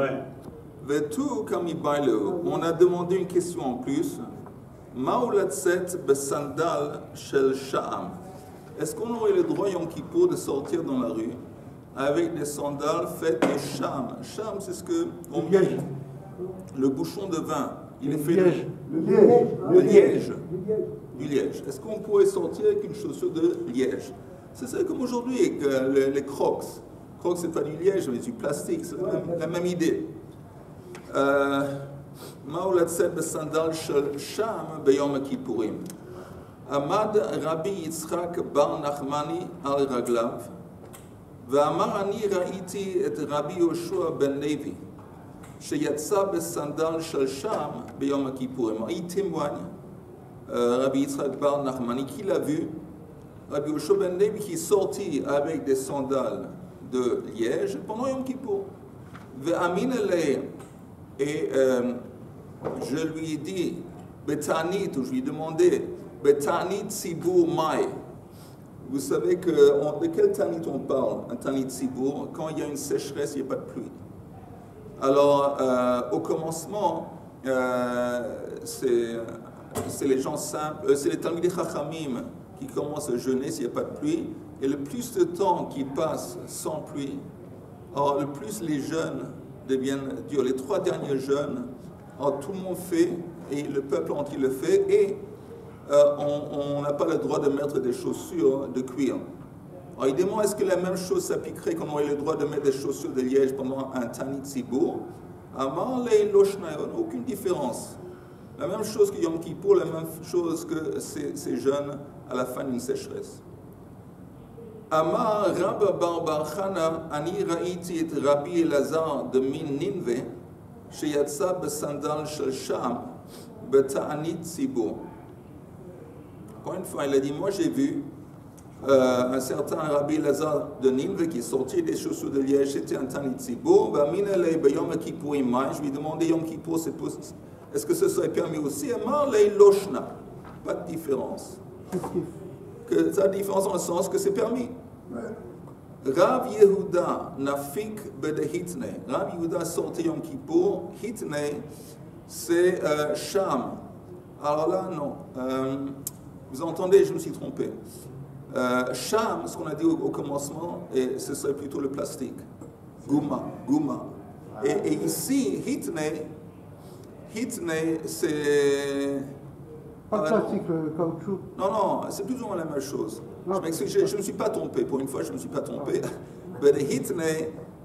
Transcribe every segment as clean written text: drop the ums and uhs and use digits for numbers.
Ouais. Vetu kamibaileu. On a demandé une question en plus. Maolatset besandal shel sha'am. Est-ce qu'on aurait le droit, Yom Kippour, de sortir dans la rue avec des sandales faites de sham? Sham, c'est ce que on met le bouchon de vin. Il est fait de liège. Du liège. Est-ce qu'on pourrait sortir avec une chaussure de liège? C'est ça comme aujourd'hui avec les crocs. Crocs, c'est pas du liège, mais du plastique. C'est la même idée. מה לצאת בסנדל של שם ביום הכיפורים? עמד רבי יצחק בר נחמני על רגליו ואמר אני ראיתי את רבי יהושע בן לוי שיצא בסנדל של שם ביום הכיפורים. Il témoigne, Rabbi Yitzhak bar Nachmani, qui l'a vu, Rabbi Yehosha ben Levi qui est sorti avec des sandales de liège pendant Yom Kippour. Ve'amin elei. Et je lui ai dit, Betanit, ou je lui ai demandé, Betanit Tzibour Mai. Vous savez de quel Tanit on parle? Un Tanit Tzibour, quand il y a une sécheresse, il n'y a pas de pluie. Alors, au commencement, c'est les gens simples, c'est les Talmidei Chachamim qui commencent à jeûner s'il n'y a pas de pluie. Et le plus de temps qui passe sans pluie, alors le plus les jeûnes deviennent durs. Les 3 derniers jeûnes, tout le monde fait, et le peuple entier le fait, et on n'a pas le droit de mettre des chaussures de cuir. Alors il demande est-ce que la même chose s'appliquerait qu'on aurait le droit de mettre des chaussures de liège pendant un Tanit Tzibour? Amar lei lo shnayon, aucune différence. La même chose que Yom Kippour, la même chose que ces jeûnes à la fin d'une sécheresse. Amar Rabba bar bar Chana, ani raiti et Rabbi Elazar de min Ninve, sheyatsa besandal shel sham, beta'anit Tzibour. Encore une fois, il a dit, moi j'ai vu un certain Rabbi Elazar de Ninve qui sortit des chaussures de liège, c'était un Tanit Tzibour, v'amin elei b'yom Kippour imai, je lui ai demandé Yom Kippour, est-ce que ce serait permis aussi? Amar lei loshna, pas de différence. Que ça a différence dans le sens que c'est permis. Rav Yehuda nafik bede hitne. Rav Yehuda sorti Yom Kippour. Hitne, c'est sham. Alors là, non. Vous entendez, je me suis trompé. Sham, ce qu'on a dit au commencement, et ce serait plutôt le plastique. Gouma. Et ici, hitne, c'est... Pas de plastique, le caoutchouc. Non, c'est plus ou moins la même chose. Je m'excuse, je ne me suis pas trompé. Pour une fois, je ne me suis pas trompé. Mais le hitne,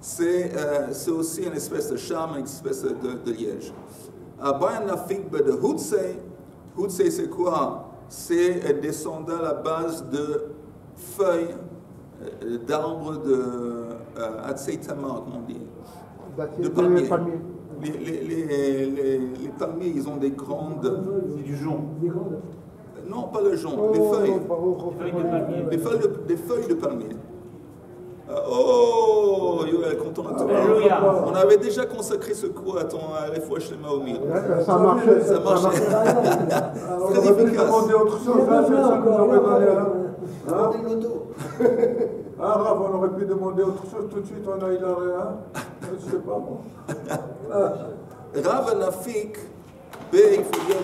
c'est aussi une espèce de charme, une espèce de liège. Abayan nafik de hutse. Hutse, c'est quoi? C'est des sandales à base de feuilles d'arbres de Atseitama, comment on dit? De palmiers. Les palmiers, ils ont des grandes... C'est du jonc. Non, pas le jonc, les feuilles. Des feuilles de palmier. Oh, Yoel est content de toi. On avait déjà consacré ce cours à ton Refoua Shlema Omi. Ça marchait. Ça marchait. Très efficace. On autre chose, c'est ça que vous aurez donné là. Ah, Rav, on aurait pu demander autre chose tout de suite, on a eu rien. Je sais pas, bon. Rav Nafik, il faut dire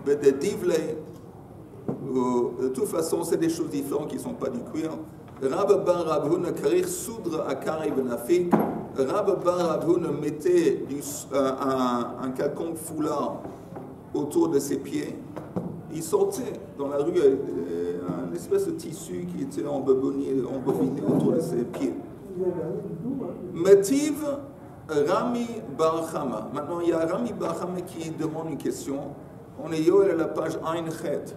Bede Divley. De toute façon, c'est des choses différentes qui ne sont pas du cuir. Rav bar Rabhuna Karir Soudre Akari Benafik. Rav bar Rabhuna mettait un quelconque foulard autour de ses pieds. Il sortait dans la rue avec une espèce de tissu qui était embobiné autour de ses pieds. Metiv Rami bar Chama. Maintenant, il y a Rami bar Chama qui demande une question. On est Yoel à la page Ein Chet,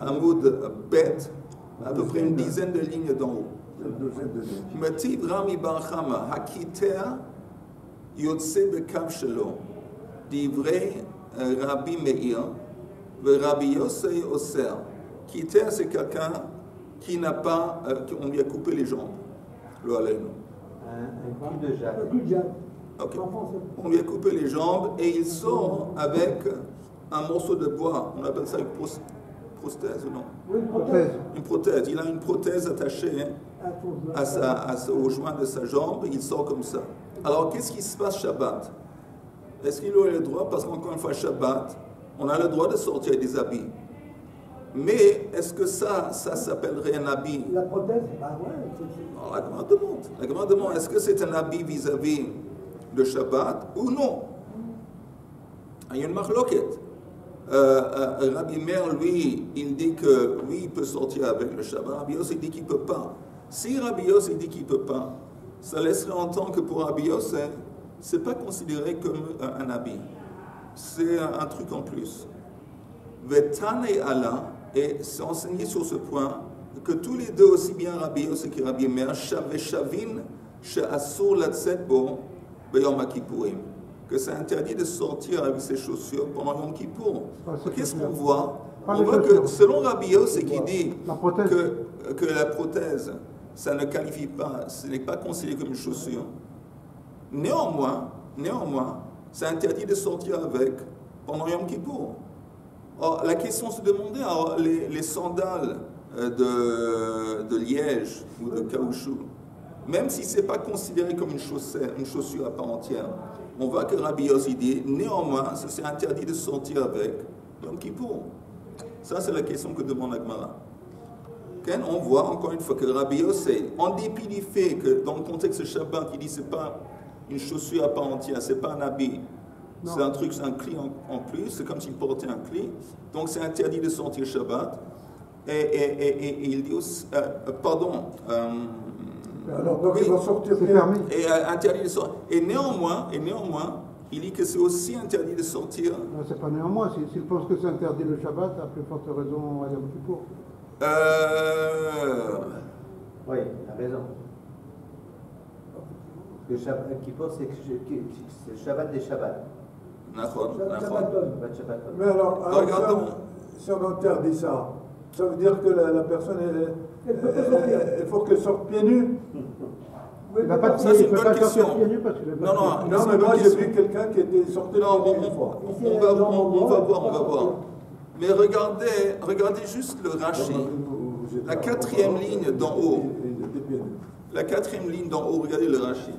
Hamoud Bet, à peu près une dizaine de lignes d'en haut. Metiv Rami bar Chama, Hakitea Yotse Bekav Shelo, Divrei Rabbi Meir, Rabbi Yosei Oser. Kitea, c'est quelqu'un qui n'a pas, on lui a coupé les jambes. Le haleinu. Un coup de jade. Okay. On lui a coupé les jambes et il sort avec un morceau de bois. On appelle ça une prothèse ou non? Oui, une prothèse. Une prothèse. Il a une prothèse attachée au joint de sa jambe, il sort comme ça. Alors, qu'est-ce qui se passe Shabbat? Est-ce qu'il aurait le droit? Parce qu'encore une fois, Shabbat, on a le droit de sortir des habits. Mais est-ce que ça s'appellerait un habit? La prothèse, bah ouais. Alors, la Gemara demande, est-ce que c'est un habit vis-à-vis de Shabbat ou non? Il y a une marloquette. Rabbi Meir, lui, il dit que oui, il peut sortir avec le Shabbat. Rabbi Yossi dit qu'il ne peut pas. Si Rabbi Yossi dit qu'il ne peut pas, ça laisserait entendre que pour Rabbi Yossi, ce n'est pas considéré comme un habit. C'est un truc en plus. Vetane Allah, et c'est enseigné sur ce point, que tous les deux, aussi bien Rabbi Yossi que Rabbi Meir, shavin she'asur latzet bo b'yom kippourim, que c'est interdit de sortir avec ses chaussures pendant Yom Kippour. Qu'est-ce qu'on voit? On voit que selon Rabbi Yossi qui dit que la prothèse, ça ne qualifie pas, ce n'est pas considéré comme une chaussure. Néanmoins, c'est interdit de sortir avec pendant Yom Kippour. Or, la question se demandait, alors, les sandales de liège ou de caoutchouc, même si ce n'est pas considéré comme une chaussure à part entière, on voit que Rabbi Yossi dit, néanmoins, c'est interdit de sortir avec Yom Kippour. Ça, c'est la question que demande la Gemara. On voit encore une fois que Rabbi Yossi, en dépit du fait que dans le contexte Shabbat, il dit que ce n'est pas une chaussure à part entière, ce n'est pas un habit, c'est un truc, c'est un cli en plus, c'est comme s'il portait un cli, donc c'est interdit de sortir Shabbat. Et il dit aussi, alors, donc oui, il va sortir permis. Et interdit de sortir. Et néanmoins, il dit que c'est aussi interdit de sortir. Non, c'est pas néanmoins. S'il pense que c'est interdit le Shabbat, à plus forte raison à Yom Kippour. Oui, il a raison. Le Shabbat Kippour, c'est le Shabbat des Shabbats. D'accord. Mais alors si on interdit ça, ça veut dire que la personne, il faut qu'elle sorte pieds nus. Il n'a pas de Ça, c'est une bonne question. Non, mais moi j'ai vu quelqu'un qui était sorti pieds nus une fois. On va voir. Mais regardez juste le Rashi. La quatrième ligne d'en haut. Regardez le Rashi.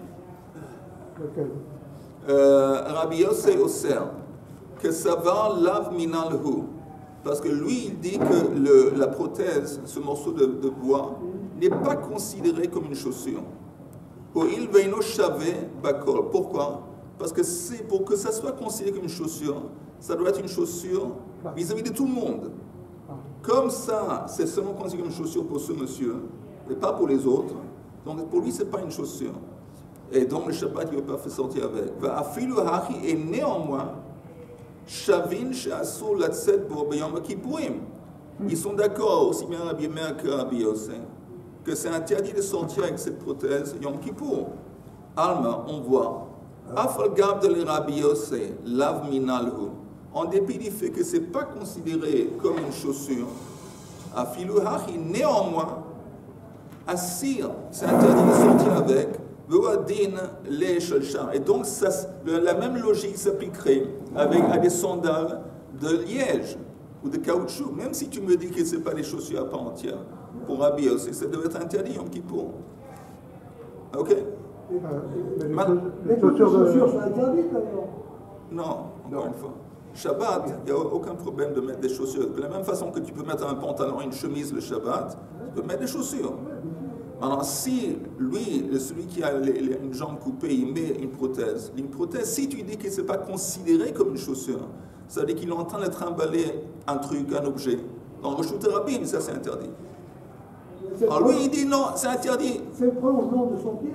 Rabbi Yossi Oser, que savar lav minal hu. Parce que lui, il dit que la prothèse, ce morceau de bois, n'est pas considéré comme une chaussure. Pourquoi? Parce que pour que ça soit considéré comme une chaussure, ça doit être une chaussure vis-à-vis de tout le monde. Comme ça, c'est seulement considéré comme une chaussure pour ce monsieur, et pas pour les autres. Donc pour lui, ce n'est pas une chaussure. Et donc le Shabbat, il ne peut pas faire sortir avec. Et néanmoins, Shavin she'asur latzet bo b'yom kippourim. Ils sont d'accord, aussi bien Rabbi Meir que Rabbi Yossi, que c'est interdit de sortir avec cette prothèse Yom Kippour. Alma, on voit, Afal gab de Rabbi Yossi, lav minalhu, en dépit du fait que ce n'est pas considéré comme une chaussure, afilu hachi, néanmoins, assir, c'est interdit de sortir avec, et donc la même logique s'appliquerait à des sandales de liège ou de caoutchouc, même si tu me dis que ce n'est pas des chaussures à part entière. Pour Rabbi Yossi, ça devait être interdit Yom Kippour. Ok? Les chaussures sont interdites alors? Non, encore une fois. Shabbat, il n'y a aucun problème de mettre des chaussures. De la même façon que tu peux mettre un pantalon et une chemise le Shabbat, tu peux mettre des chaussures. Alors, si lui, celui qui a une jambe coupée, il met une prothèse, si tu dis que ce n'est pas considéré comme une chaussure, ça veut dire qu'il est en train de trimballer un truc, un objet. Dans le thérapie, ça c'est interdit. Alors lui, il dit non, c'est interdit. C'est le prolongement de son pied.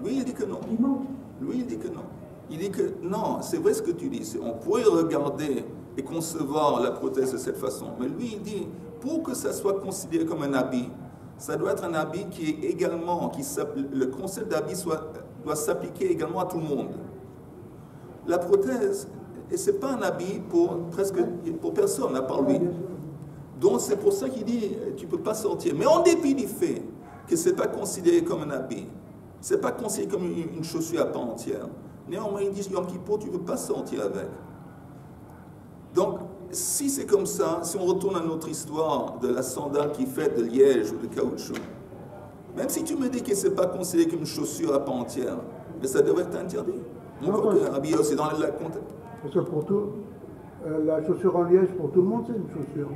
Lui, il dit que non. Il manque. Lui, il dit que non. Il dit que non, c'est vrai ce que tu dis. On pourrait regarder et concevoir la prothèse de cette façon. Mais lui, il dit, pour que ça soit considéré comme un habit, ça doit être un habit qui est également, le concept d'habit doit s'appliquer également à tout le monde. La prothèse, et ce n'est pas un habit pour personne, à part lui. Donc c'est pour ça qu'il dit, tu ne peux pas sortir. Mais en dépit du fait que ce n'est pas considéré comme un habit, ce n'est pas considéré comme une chaussure à part entière, néanmoins il dit, Yom Kippour, tu ne peux pas sortir avec. Donc, si c'est comme ça, si on retourne à notre histoire de la sandale qui fait de liège ou de caoutchouc, Même si tu me dis que ce n'est pas considéré comme une chaussure à part entière, mais ça devrait être interdit. On Non, voit parce- que habillé aussi dans la contexte. Parce que pour tout, la chaussure en liège, pour tout le monde, c'est une chaussure.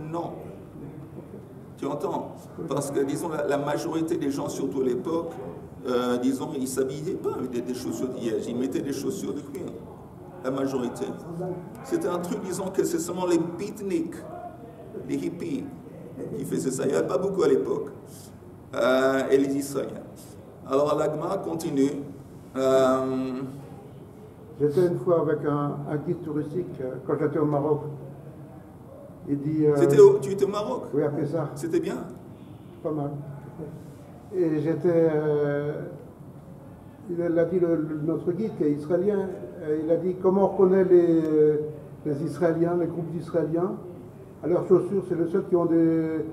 Non. Tu entends? Parce que, disons, la majorité des gens, surtout à l'époque, disons, ils ne s'habillaient pas avec des chaussures de liège, ils mettaient des chaussures de cuir. La majorité. C'était un truc, disons, que c'est seulement les beatniks, les hippies, qui faisaient ça. Il n'y avait pas beaucoup à l'époque. Et les Israéliens. Alors, l'Agma continue. J'étais une fois avec un guide touristique quand j'étais au Maroc. Il dit. Tu étais au Maroc? Oui, à Pessah. C'était bien? Pas mal. Et j'étais. Il a dit, notre guide qui est israélien, il a dit comment on reconnaît les Israéliens, les groupes d'Israéliens. À leurs chaussures, c'est les seuls qui ont des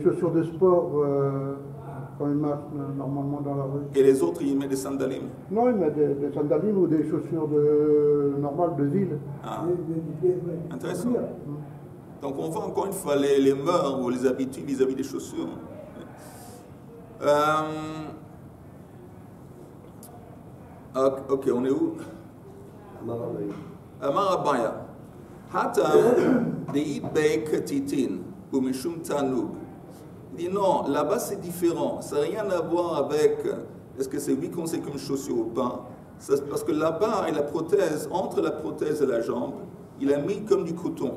chaussures de sport quand ils marchent normalement dans la rue. Et les autres, ils mettent des sandalim? Non, ils mettent des sandalim ou des chaussures normales de ville. Ah, intéressant. Donc on voit encore une fois les mœurs ou les habitudes vis-à-vis des chaussures. Ok, on est où? Amar Abaya. Hatam deit beik titin ou mishum tanug. Il dit non, là-bas c'est différent. Ça n'a rien à voir avec est-ce que c'est lui qu'on sait comme chaussure ou pas. Parce que là-bas, la prothèse, entre la prothèse et la jambe, il a mis comme du coton.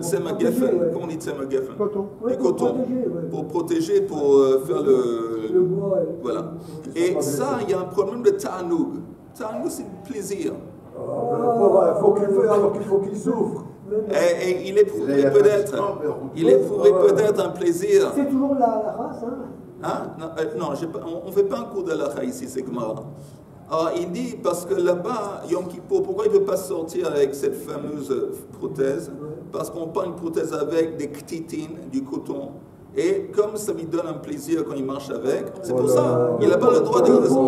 Tsema-geffen, comment on dit tsema-geffen? Coton. Du coton. Pour protéger, pour faire le bois. Voilà. Et ça, il y a un problème de ta'anoug. Ta'anoug, c'est du plaisir. Il faut qu'il souffre. Et il éprouverait peut-être un plaisir. C'est toujours la race, hein? Hein? Non, on ne fait pas un cours de l'Akha ici, c'est Gemara. Alors, il dit, parce que là-bas, Yom Kippour, pourquoi il ne peut pas sortir avec cette fameuse prothèse? Parce qu'on prend une prothèse avec des ktitines, du coton, et comme ça lui donne un plaisir quand il marche avec, c'est pour ça, il n'a pas le droit de faire ça.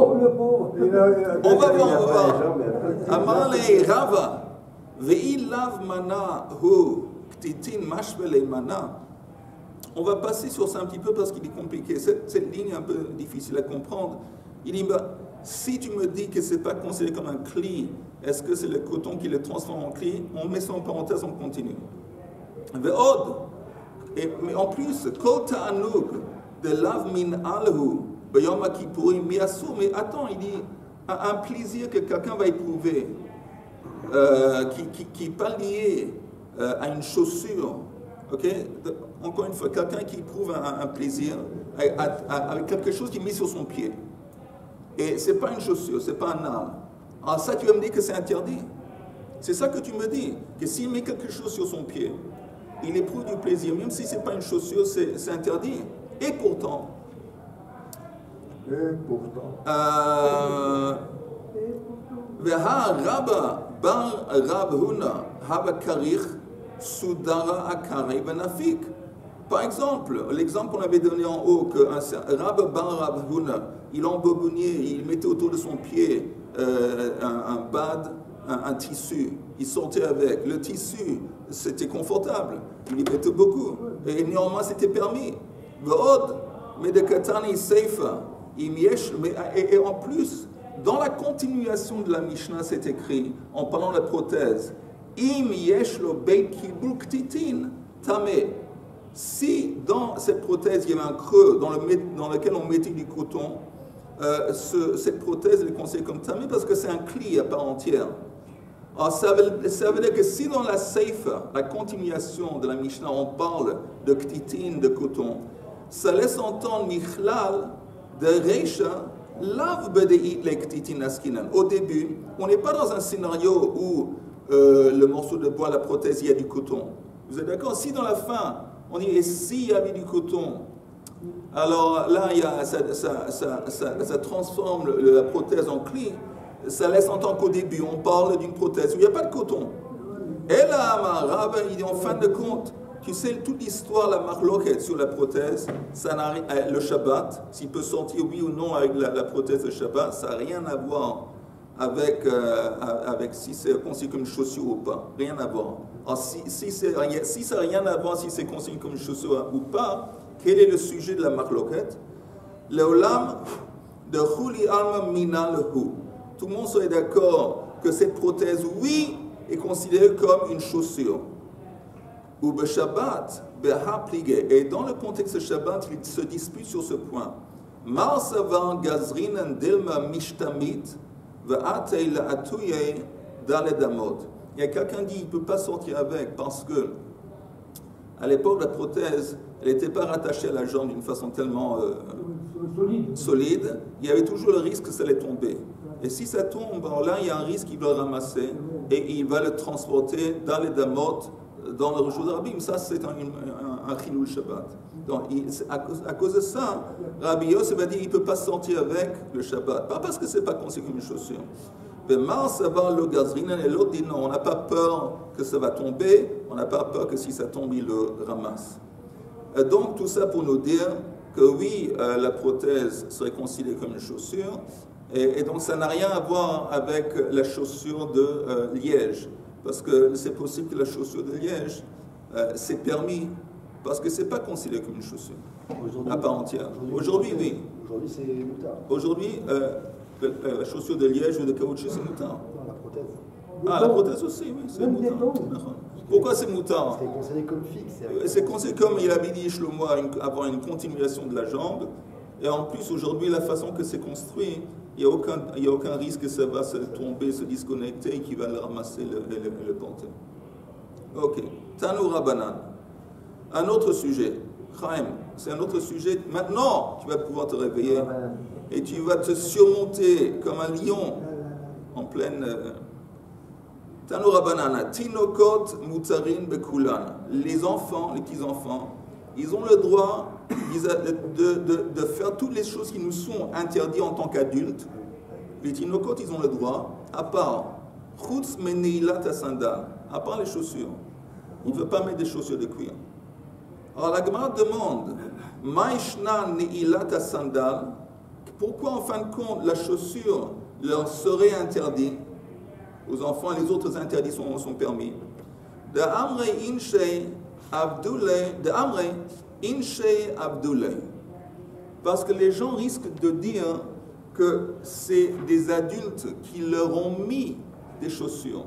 On va voir. Amalei Rava, Veilav mana hu ktitin mashvele mana. On va passer sur ça un petit peu parce qu'il est compliqué. Cette ligne est un peu difficile à comprendre. Il dit, si tu me dis que ce n'est pas considéré comme un cli, est-ce que c'est le coton qui le transforme en cli? On met ça en parenthèse, on continue. Ve'od. Mais en plus, kol ta'anug de lav min alhu b'yom kippurim miasur. Mais attends, il dit, un plaisir que quelqu'un va éprouver, qui n'est pas lié à une chaussure. Ok? Encore une fois, quelqu'un qui éprouve un plaisir avec quelque chose qu'il met sur son pied. Et ce n'est pas une chaussure, ce n'est pas un arme. Alors ça, tu vas me dire que c'est interdit. C'est ça que tu me dis, que s'il met quelque chose sur son pied, il éprouve du plaisir, même si ce n'est pas une chaussure, c'est interdit. Et pourtant, Veha Rabba Bar Rab Huna Haba Karich Sudara Akari Benafik. Par exemple, l'exemple qu'on avait donné en haut, que Rab Bar Rab Huna, il embobonnait, il mettait autour de son pied un bad, un tissu. Il sortait avec. Le tissu, c'était confortable. Il y mettait beaucoup. Et néanmoins, c'était permis. Mais de Katani Seifa, et en plus, dans la continuation de la Mishnah, c'est écrit, en parlant de la prothèse, Im yeshlo beit kibul ktitin tameh. Si dans cette prothèse, il y avait un creux dans lequel on mettait du coton, cette prothèse est considérée comme tameh parce que c'est un cli à part entière. Alors ça veut dire que si dans la seifa, la continuation de la Mishnah, on parle de ktitin, de coton, ça laisse entendre michlal de reisha lav bedeit le ktitin askinan. Au début, on n'est pas dans un scénario où le morceau de bois, la prothèse, il y a du coton. Vous êtes d'accord? Si dans la fin, on dit, et s'il y avait du coton, alors là, ça transforme la prothèse en cli, ça laisse entendre qu'au début, on parle d'une prothèse où il n'y a pas de coton. Et là, Rav, il dit, en fin de compte, tu sais, toute l'histoire, la marloquette sur la prothèse, ça n'a le Shabbat, s'il peut sortir oui ou non avec la prothèse de Shabbat, ça n'a rien à voir avec si c'est considéré comme une chaussure ou pas. Rien à voir. Alors, si ça n'a rien à voir, si c'est considéré comme une chaussure ou pas, quel est le sujet de la marloquette? L'olam de Huli Alma Mina Lehu. Tout le monde serait d'accord que cette prothèse, oui, est considérée comme une chaussure. Ou be Shabbat, be Haplige. Et dans le contexte de Shabbat, ils se disputent sur ce point. Mar savar gazrinan dilma mishtamit ve'atei la'atuye daledamot. Il y a quelqu'un qui dit qu'il ne peut pas sortir avec parce que à l'époque, la prothèse, elle n'était pas rattachée à la jambe d'une façon tellement solide. Il y avait toujours le risque que ça allait tomber. Et si ça tombe, alors là, il y a un risque qu'il va le ramasser et il va le transporter dans les damot, dans le Rishut Rabim. Ça, c'est un chilul Shabbat. Donc, à cause de ça, Rabbi Yosef va dire qu'il ne peut pas sortir avec le Shabbat. Pas parce que ce n'est pas considéré comme une chaussure. Mais Mar Savar le Gazrinan, et l'autre dit non, on n'a pas peur que ça va tomber, on n'a pas peur que si ça tombe, il le ramasse. Et donc, tout ça pour nous dire que oui, la prothèse serait considérée comme une chaussure, et donc ça n'a rien à voir avec la chaussure de liège, parce que c'est possible que la chaussure de liège, c'est permis, parce que ce n'est pas considéré comme une chaussure à part entière. Aujourd'hui, oui. Aujourd'hui, c'est moutard. Aujourd'hui, la chaussure de liège ou de caoutchouc, c'est moutard. La prothèse. Ah, la prothèse aussi, oui, c'est moutard. Pourquoi c'est moutard? C'est considéré comme fixe. C'est considéré comme il avait dit Shlomo, avoir une continuation de la jambe. Et en plus, aujourd'hui, la façon que c'est construit, il n'y a aucun risque que ça va se tomber, se disconnecter et qu'il va le ramasser et le porter. Ok. Tanu Rabbanan. Un autre sujet. Chaim, c'est un autre sujet. Maintenant, tu vas pouvoir te réveiller et tu vas te surmonter comme un lion en pleine... Tanu Rabbanana, Tinokot Mutarin Bekulan. Les enfants, les petits-enfants, ils ont le droit de faire toutes les choses qui nous sont interdites en tant qu'adultes. Les Tinokot, ils ont le droit, à part Chutz Meneilat Sandal, à part les chaussures. Il ne veut pas mettre des chaussures de cuir. Alors la Gemara demande, Maishna Neilat Sandal, pourquoi en fin de compte la chaussure leur serait interdite? Aux enfants, les autres interdits sont permis. De Amre Inshei Abdoulay. Parce que les gens risquent de dire que c'est des adultes qui leur ont mis des chaussures.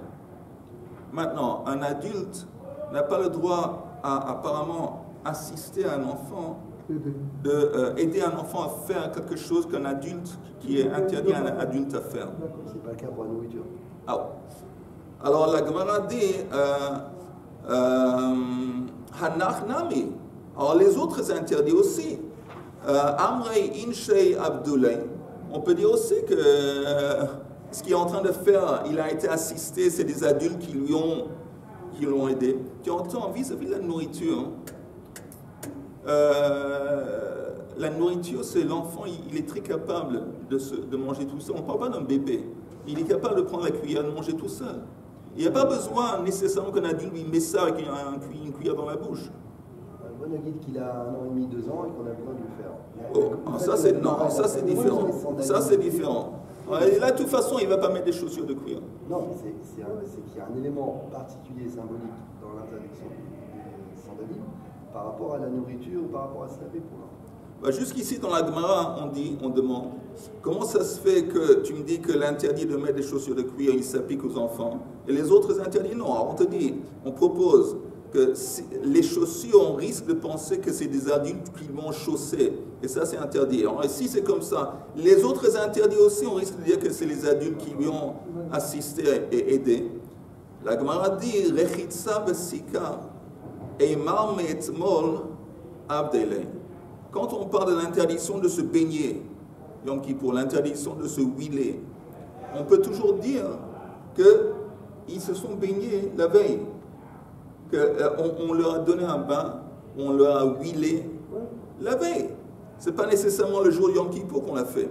Maintenant, un adulte n'a pas le droit à apparemment assister à un enfant, aider un enfant à faire quelque chose qu'un adulte qui est interdit à un adulte à faire. C'est pas le cas pour la nourriture. Ah. Alors la Gemara dit Hanach Nami. Alors les autres interdits aussi. Amrei Inshei Abdoulay. On peut dire aussi que ce qu'il est en train de faire, il a été assisté, c'est des adultes qui l'ont aidé. Tu entends vis-à-vis de la nourriture. La nourriture, c'est l'enfant, il est très capable de manger tout seul. On ne parle pas d'un bébé. Il est capable de prendre la cuillère, de manger tout seul. Il n'y a pas besoin nécessairement qu'un adulte lui mette ça avec une cuillère dans la bouche. Un bon guide qu'il a 1 an et demi, 2 ans et qu'on a besoin de lui faire. Oh, ça c'est différent. Ça c'est différent. Et là, de toute façon, il ne va pas mettre des chaussures de cuir. Non, mais c'est qu'il y a un élément particulier symbolique dans l'interdiction des sandalies par rapport à la nourriture ou par rapport à se laver pour l'enfant. Jusqu'ici, dans la Gemara, on demande comment ça se fait que tu me dis que l'interdit de mettre des chaussures de cuir, il s'applique aux enfants, et les autres interdits, non. Alors on te dit, on propose que les chaussures, on risque de penser que c'est des adultes qui vont chausser, et ça c'est interdit. Alors si c'est comme ça, les autres interdits aussi, on risque de dire que c'est les adultes qui lui ont assisté et aidé. La Gemara dit, Rechitsa besika, eimar me'etzmol abdelei. Quand on parle de l'interdiction de se baigner, donc pour l'interdiction de se huiler, on peut toujours dire qu'ils se sont baignés la veille, qu'on leur a donné un bain, on leur a huilé la veille. Ce n'est pas nécessairement le jour de Yom Kippour qu'on l'a fait.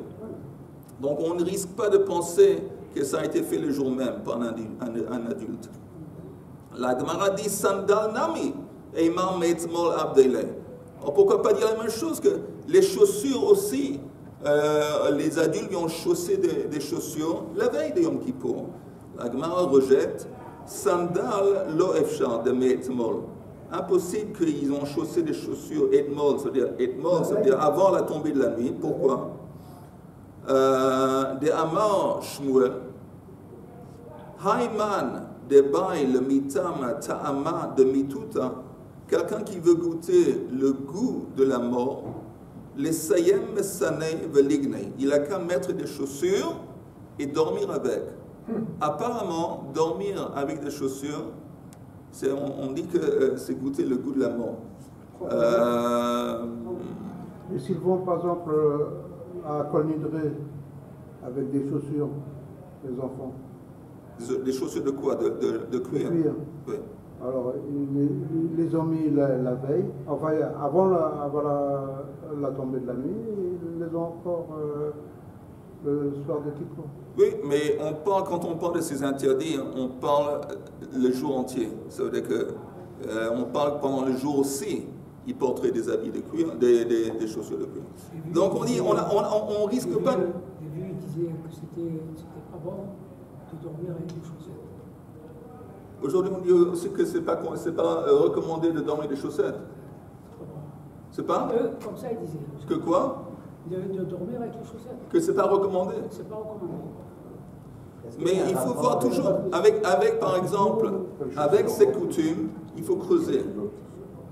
Donc on ne risque pas de penser que ça a été fait le jour même par un adulte. La Gemara dit Sandal Nami, Eimar Metzmol Abdeleh. Alors pourquoi pas dire la même chose que les chaussures aussi, les adultes lui ont chaussé des chaussures la veille de Yom Kippour. La Gemara rejette sandal lo efshar de me'etmol. Impossible qu'ils ont chaussé des chaussures etmol, c'est-à-dire avant la tombée de la nuit. Pourquoi? De Amar Shmuel, Hayman de Baï le mitam ta'ama de mituta, quelqu'un qui veut goûter le goût de la mort, les sayem sanei velignei, il a qu'à mettre des chaussures et dormir avec. Apparemment, dormir avec des chaussures, on dit que c'est goûter le goût de la mort. Et s'ils vont par exemple à Kol Nidre avec des chaussures, les enfants. Des chaussures de quoi? De cuir. Oui. Alors, ils les ont mis la veille, enfin avant la tombée de la nuit, ils les ont encore le soir de Kippour. Oui, mais quand on parle de ces interdits, on parle le jour entier. Ça veut dire qu'on parle pendant le jour aussi, ils porteraient des habits de cuir, des chaussures de cuir. Donc on dit, on risque pas. Les vieux disaient que c'était pas bon de dormir avec des chaussettes. Aujourd'hui, on dit aussi que c'est pas recommandé de dormir des chaussettes. C'est pas? Comme ça, ils disaient. Que quoi? De dormir avec les chaussettes. Que c'est pas recommandé. C'est pas recommandé. Mais il faut voir toujours, avec par exemple, avec ces coutumes, il faut creuser.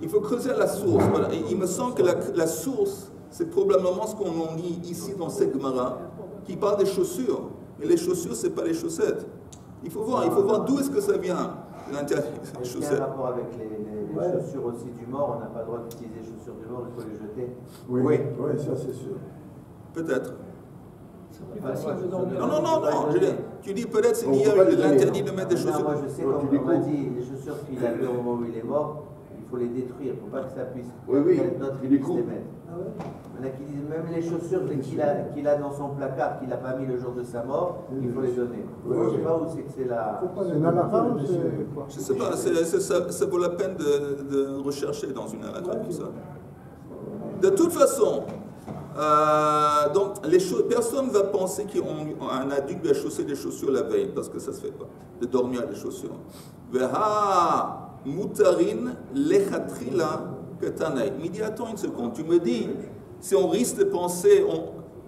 Il faut creuser la source. Voilà. Il me semble que la source, c'est probablement ce qu'on lit ici dans cette Gemara, qui parle des chaussures. Mais les chaussures, c'est pas les chaussettes. Il faut voir d'où est-ce que ça vient, l'interdit des chaussettes. Est-ce qu'il y a un rapport avec les chaussures aussi du mort? On n'a pas le droit d'utiliser les chaussures du mort, il faut les jeter. Oui, ça c'est sûr. Peut-être. C'est plus facile de dormir. Non, tu dis peut-être c'est lié avec l'interdit de mettre des chaussures. Moi je sais, comme on m'a dit, les chaussures qu'il a vues au moment où il est mort, il faut les détruire, il ne faut pas que ça puisse. Notre il puisse les mettre. Il y en a qui disent même les chaussures qu'il a dans son placard, qu'il n'a pas mis le jour de sa mort, il faut les donner. Je ne sais pas où c'est que c'est la. C'est dans la femme ou c'est quoi? Je ne sais pas, ça vaut la peine de rechercher dans une halakha comme ça. De toute façon, donc personne ne va penser qu'un adulte va chausser des chaussures la veille, parce que ça ne se fait pas, de dormir avec des chaussures. Veha mutarin lechatrila ketanai. Mais dis, attends une seconde, tu me dis, si on risque de penser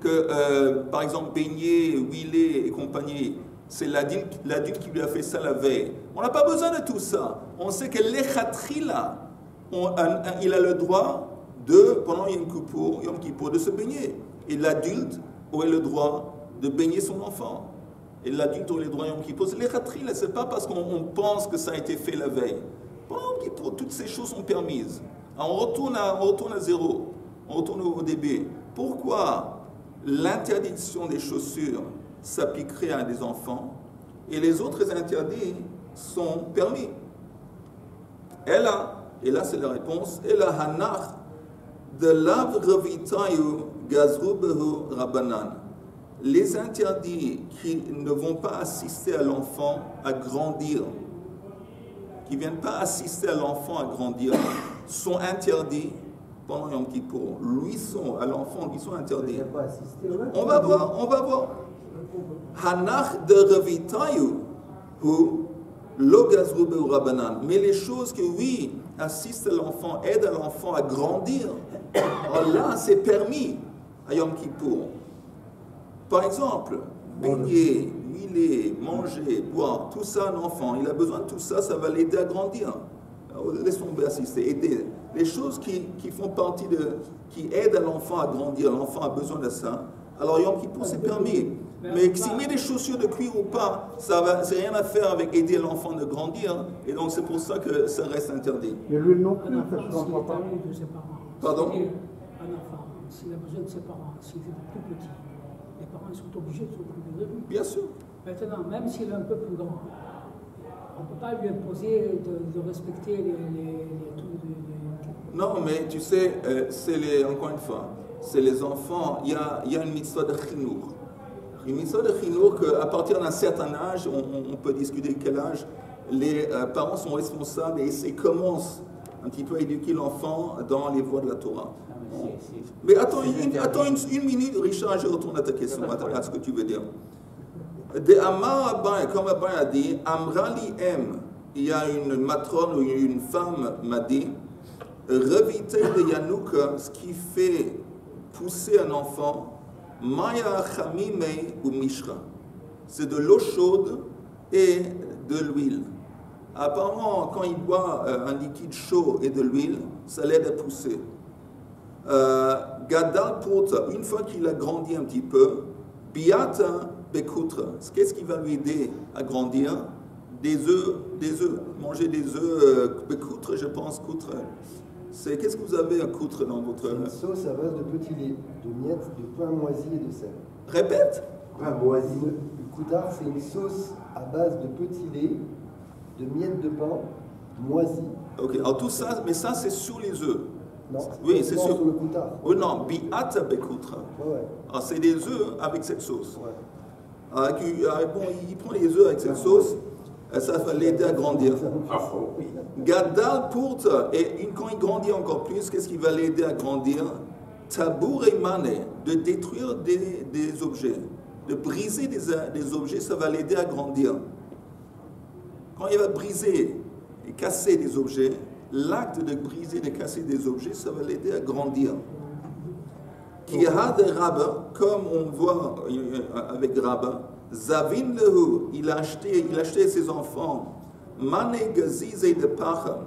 que, par exemple, baigner, huiler et compagnie, c'est l'adulte qui lui a fait ça la veille. On n'a pas besoin de tout ça. On sait que lechatrila, il a le droit pendant Yom Kippour, de se baigner. Et l'adulte aurait le droit de baigner son enfant. Et l'adulte aurait le droit Yom Kippour. C'est lechatrila, c'est pas parce qu'on pense que ça a été fait la veille. Pendant Yom Kippour, toutes ces choses sont permises. Alors, on retourne à zéro. On retourne au début. Pourquoi l'interdiction des chaussures s'appliquerait à des enfants et les autres interdits sont permis? Et là c'est la réponse, et la hanach de lav revitayu gazrubehu rabanan. Les interdits qui ne vont pas assister à l'enfant à grandir, qui ne viennent pas assister à l'enfant à grandir, sont interdits pendant Yom Kippour. À l'enfant, lui sont interdits. On va voir. Hanach de revitayu ou logazrube ou rabanan. Mais les choses que, oui, assistent à l'enfant, aident à l'enfant à grandir, alors là, c'est permis à Yom Kippour. Par exemple, baigner, huiler, manger, boire, tout ça, un enfant, il a besoin de tout ça, ça va l'aider à grandir. Laissons tomber assister, aider. Les choses qui font partie qui aident à l'enfant à grandir, l'enfant a besoin de ça. Alors Yom Kippour, c'est permis. Mais s'il met des chaussures de cuir ou pas, c'est rien à faire avec aider l'enfant à grandir. Et donc c'est pour ça que ça reste interdit. Et lui non plus, Un enfant, ça se s'il est comprend pas. ami de ses parents. Pardon? Un enfant, s'il a besoin de ses parents, s'il est plus petit, les parents sont obligés de s'occuper de lui. Bien sûr. Maintenant, même s'il est un peu plus grand, on ne peut pas lui imposer de respecter les trucs de... Non, mais tu sais, encore une fois, c'est les enfants, il y a une mitzvah de chinour. Une mitzvah de chinour qu'à partir d'un certain âge, on peut discuter quel âge, les parents sont responsables et commencent un petit peu éduquer l'enfant dans les voies de la Torah. Mais attends une minute, Richard, je retourne à ta question, à ce que tu veux dire. De Amar Abaye, comme Abaye a dit, Amrali M, il y a une matrone ou une femme m'a dit, reviter de Yanouk, ce qui fait pousser un enfant, Maya Chamime ou Mishra. C'est de l'eau chaude et de l'huile. Apparemment, quand il boit un liquide chaud et de l'huile, ça l'aide à pousser. Gadal Pourta, une fois qu'il a grandi un petit peu, Biata Bekoutra, qu'est-ce qui va lui aider à grandir? Des œufs, manger des œufs, Bekoutra, je pense, coutre. Qu'est-ce que vous avez à coutre dans votre... Une sauce à base de petit lait, de miettes, de pain moisi et de sel. Répète. Pain moisi. Le koudar, c'est une sauce à base de petit lait, de miettes de pain moisi. Ok, alors tout ça, mais ça c'est sur les œufs. Non, oui, c'est sur le koudar. Oui, non, bi'at bekoutra. Ouais. Alors c'est des œufs avec cette sauce. Ouais. Alors, bon, il prend les œufs avec cette sauce, ça va l'aider à grandir. Gadal Pourta, et quand il grandit encore plus, qu'est-ce qui va l'aider à grandir? Tabour et mané, de détruire des objets, de briser des objets, ça va l'aider à grandir. Quand il va briser et casser des objets, l'acte de briser et de casser des objets, ça va l'aider à grandir. Kihad Rabba, comme on voit avec Rabba, Zavin Lehu, il a acheté ses enfants, Mané Gaziz et de Pacha,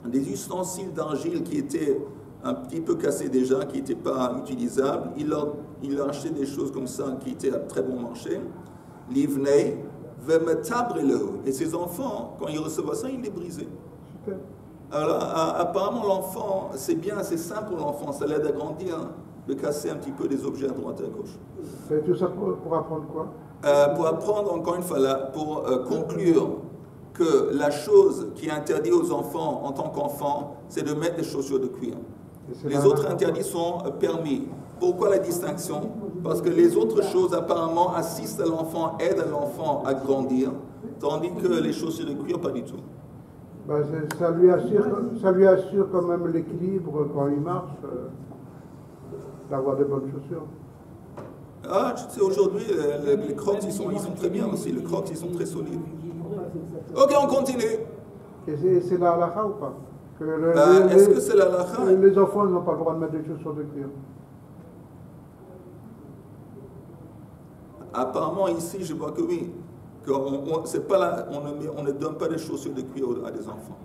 des ustensiles d'argile qui étaient un petit peu cassés déjà, qui n'étaient pas utilisables. Il a acheté des choses comme ça qui étaient à très bon marché. Livnei, Vemetabre Lehu. Et ses enfants, quand ils recevaient ça, ils les brisaient. Alors, apparemment, l'enfant, c'est bien, c'est sain pour l'enfant, ça l'aide à grandir, de casser un petit peu des objets à droite et à gauche. Et tout ça pour apprendre quoi? Pour apprendre, encore une fois, pour conclure que la chose qui est interdite aux enfants en tant qu'enfants, c'est de mettre des chaussures de cuir. Les autres interdits sont permis. Pourquoi la distinction? Parce que les autres choses, apparemment, assistent à l'enfant, aident à l'enfant à grandir, tandis que les chaussures de cuir, pas du tout. Ben, ça lui assure quand même l'équilibre quand il marche, d'avoir de bonnes chaussures. Ah, tu sais, aujourd'hui, les crocs, ils sont très bien aussi. Les crocs, ils sont très solides. Ok, on continue. Et c'est la halakha ou pas? Est-ce que c'est la halakha? Les enfants n'ont pas le droit de mettre des chaussures de cuir. Apparemment, ici, je vois que oui. On ne donne pas des chaussures de cuir à des enfants.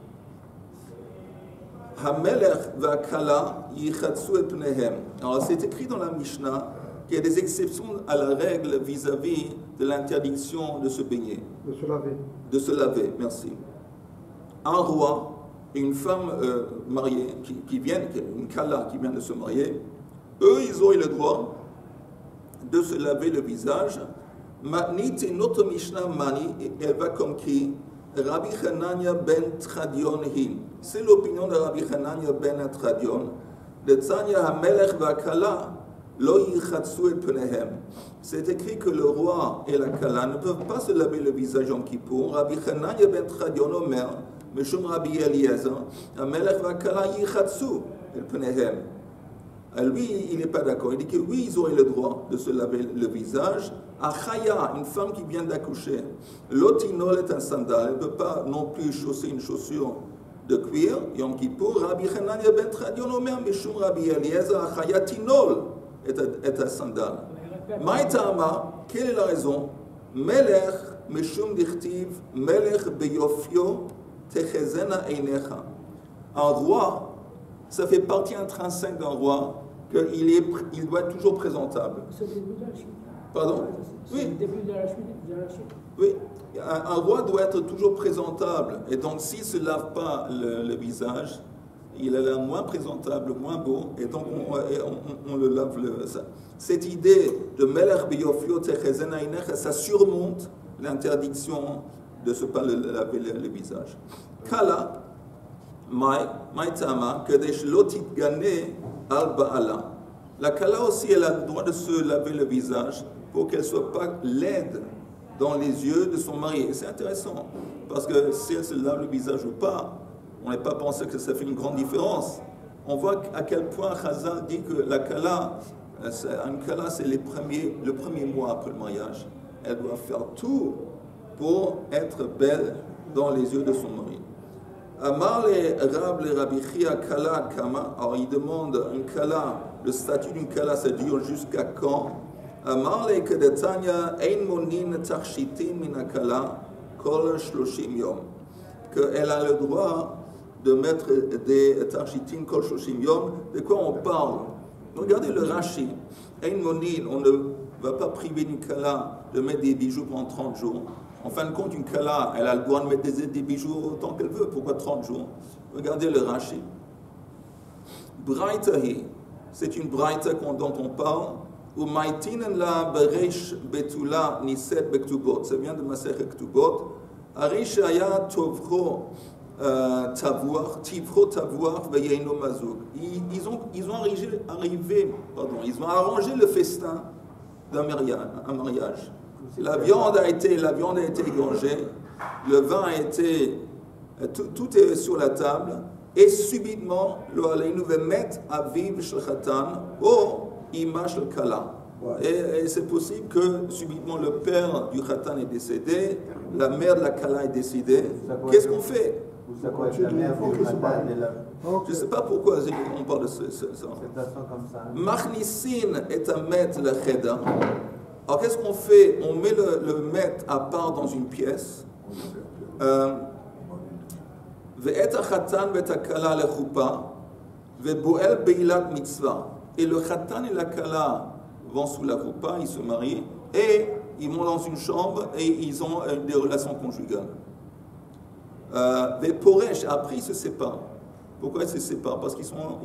Hamelech va kala yichatsu et pnehem. Alors, c'est écrit dans la Mishnah qu'il y a des exceptions à la règle vis-à-vis de l'interdiction de se baigner. De se laver. De se laver, merci. Un roi et une femme mariée, une kala qui vient de se marier, eux, ils ont eu le droit de se laver le visage. Matnit et notre Mishnah Mani, elle va comme qui Rabbi Hanania ben Tradion Hin. C'est l'opinion de Rabbi Hanania ben Tradion. De Tzanya Hamelech Vakala, Lo Yichatsu et Penehem. C'est écrit que le roi et la Kala ne peuvent pas se laver le visage en Kippour. Rabbi Hanania ben Tradion Omer, Meshum Rabbi Eliezer, Hamelech Vakala Yichatsu et Penehem. Lui, il n'est pas d'accord. Il dit que oui, ils auraient le droit de se laver le visage. Achaya, une femme qui vient d'accoucher, l'otinol est un sandal, elle ne peut pas non plus chausser une chaussure de cuir. Yom Kippour, Rabbi Hanania ben Tradion Omer, Meshum Rabbi Eliezer, Achaya tinol est un sandal. Maïtama, quelle est la raison? Melech, Meshum dichtiv, Melech beyofio, techezena einecha. Un roi, ça fait partie intrinsèque d'un roi qu'il doit être toujours présentable. C'est le début de la chute. Pardon? C'est Oui. le début de la chute. Oui. Un roi doit être toujours présentable. Et donc, s'il ne se lave pas le visage, il est là moins présentable, moins beau. Et donc, on le lave. Cette idée de Melech biyofio techezena einecha, ça surmonte l'interdiction de ne pas laver le visage. Kala. Maïtama, Kadesh Lotit Gane al Baala. La Kala aussi, elle a le droit de se laver le visage pour qu'elle ne soit pas laide dans les yeux de son mari. Et c'est intéressant, parce que si elle se lave le visage ou pas, on n'est pas pensé que ça fait une grande différence. On voit à quel point Chazal dit que la Kala, c'est le premier mois après le mariage. Elle doit faire tout pour être belle dans les yeux de son mari. Amar le Rabbi Chia Kala Kama. Alors il demande une Kala, le statut d'une Kala, ça dure jusqu'à quand? Amar le Kedetanya Ein Monin Tarshitin Mina Kala Kol Shloshim Yom. Qu'elle a le droit de mettre des Tarshitin Kol Shloshim Yom. De quoi on parle? Regardez le Rashi. Ein Monin, on ne va pas priver une Kala de mettre des bijoux pendant 30 jours. En fin de compte, une Kala, elle a le droit de mettre des bijoux autant qu'elle veut. Pourquoi 30 jours? Regardez le Rashi. Braitahi, c'est une Braita dont on parle. Ou maitinen la bereish betula niset bektubot. Ça vient de Masechet Ktubot. Arish aya tovro tivro tavuar veyeino mazug. Ils ont arrangé le festin d'un mariage. La viande a été égorgée, le vin a été, tout est sur la table, et subitement, lo aleinu vemet aviv shel chatan o ima shel kala. Et c'est possible que subitement le père du chatan est décédé, la mère de la kala est décédée. Qu'est-ce qu'on fait? Je ne sais pas pourquoi on parle de ça. Machnisin et amet le cheda. Alors qu'est-ce qu'on fait? On met le maître à part dans une pièce. Et le chatan et la kala vont sous la choupa, ils se marient, et ils vont dans une chambre et ils ont des relations conjugales. Poresh, après ils se séparent. Pourquoi ils se séparent? Parce qu'ils sont en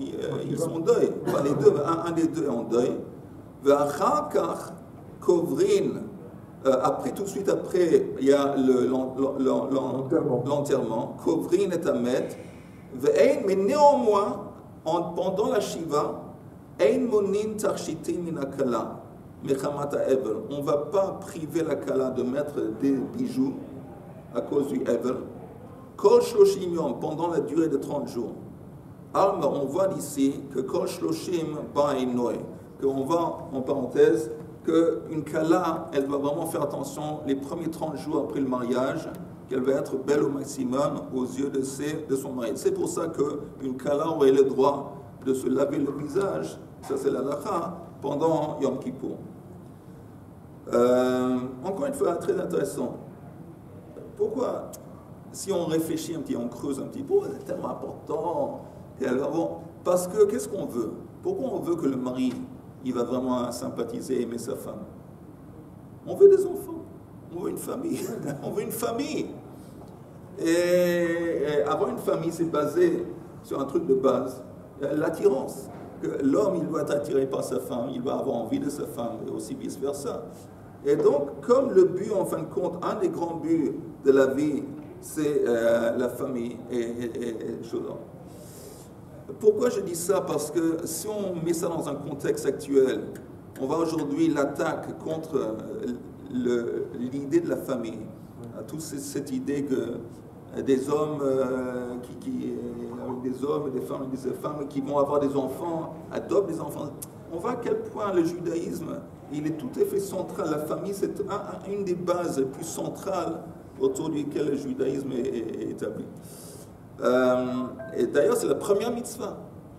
deuil. Enfin, les deux, un des deux est en deuil. Kovrin, après, tout de suite après, il y a l'enterrement. Kovrin est Amet. Mais néanmoins, pendant la Shiva, Ein monin tarshitin min akala, mechamata evel. On ne va pas priver la kala de mettre des bijoux à cause du evel. Kol shloshim yom, pendant la durée de 30 jours. Alma, on voit d'ici que Kol shloshim ba'inoi, qu'on voit en parenthèse qu'une kala, elle doit vraiment faire attention les premiers 30 jours après le mariage, qu'elle va être belle au maximum aux yeux de son mari. C'est pour ça qu'une kala aurait le droit de se laver le visage, ça c'est la lacha, pendant Yom Kippour. Encore une fois, très intéressant. Pourquoi, si on réfléchit un petit, on creuse un petit peu, c'est tellement important. Et alors, bon, parce que qu'est-ce qu'on veut? Pourquoi on veut que le mari, il va vraiment sympathiser, aimer sa femme? On veut des enfants, on veut une famille, on veut une famille. Et avoir une famille, c'est basé sur un truc de base, l'attirance. Que l'homme, il doit être attiré par sa femme, il va avoir envie de sa femme, et aussi vice-versa. Et donc, comme le but, en fin de compte, un des grands buts de la vie, c'est la famille et choses. Pourquoi je dis ça? Parce que si on met ça dans un contexte actuel, on voit aujourd'hui l'attaque contre l'idée de la famille. Toute cette idée que des hommes avec des hommes et des femmes qui vont avoir des enfants, adoptent des enfants. On voit à quel point le judaïsme, il est tout à fait central. La famille, c'est une des bases les plus centrales autour duquel le judaïsme est établi. Et d'ailleurs, c'est la première mitzvah.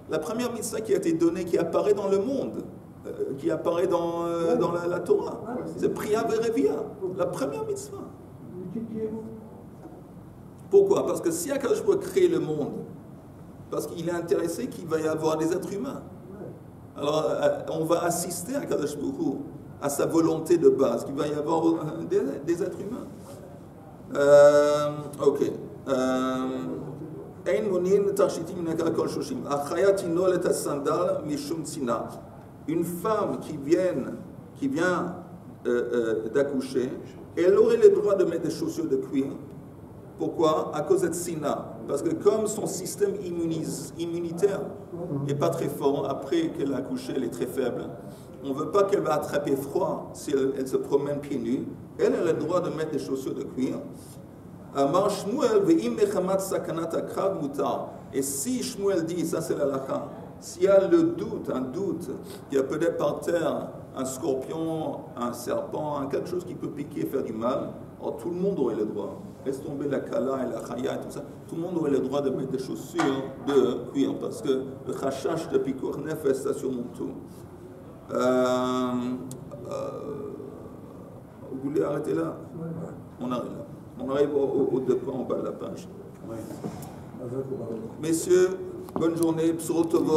La première mitzvah qui a été donnée, qui apparaît dans le monde, qui apparaît dans la Torah. C'est Priya Verevia, la première mitzvah. Pourquoi? Parce que si Akadosh Baruch Hu crée le monde, parce qu'il est intéressé qu'il va y avoir des êtres humains. Alors, on va assister à Akadosh Baruch Hu, à sa volonté de base, qu'il va y avoir des êtres humains. Ok. Une femme qui vient d'accoucher, elle aurait le droit de mettre des chaussures de cuir. Pourquoi? À cause de Tsina. Parce que comme son système immunitaire n'est pas très fort, après qu'elle a accouché, elle est très faible, on ne veut pas qu'elle va attraper froid si elle se promène pieds nus. Elle a le droit de mettre des chaussures de cuir. Amar Shmuel ve'im mechamat sakanat akrab mutar. Et si Shmuel dit, ça c'est la halakha, s'il y a le doute, un doute, qu'il y a peut-être par terre un scorpion, un serpent, quelque chose qui peut piquer et faire du mal, alors tout le monde aurait le droit. Laisse tomber la kala et la chaya et tout ça. Tout le monde aurait le droit de mettre des chaussures de cuir parce que le chachash de pikur nefesh, ça surmonte tout. Vous voulez arrêter là? On arrête là. On arrive au deux points en bas de la page. Messieurs, bonne journée. Psoro tovot.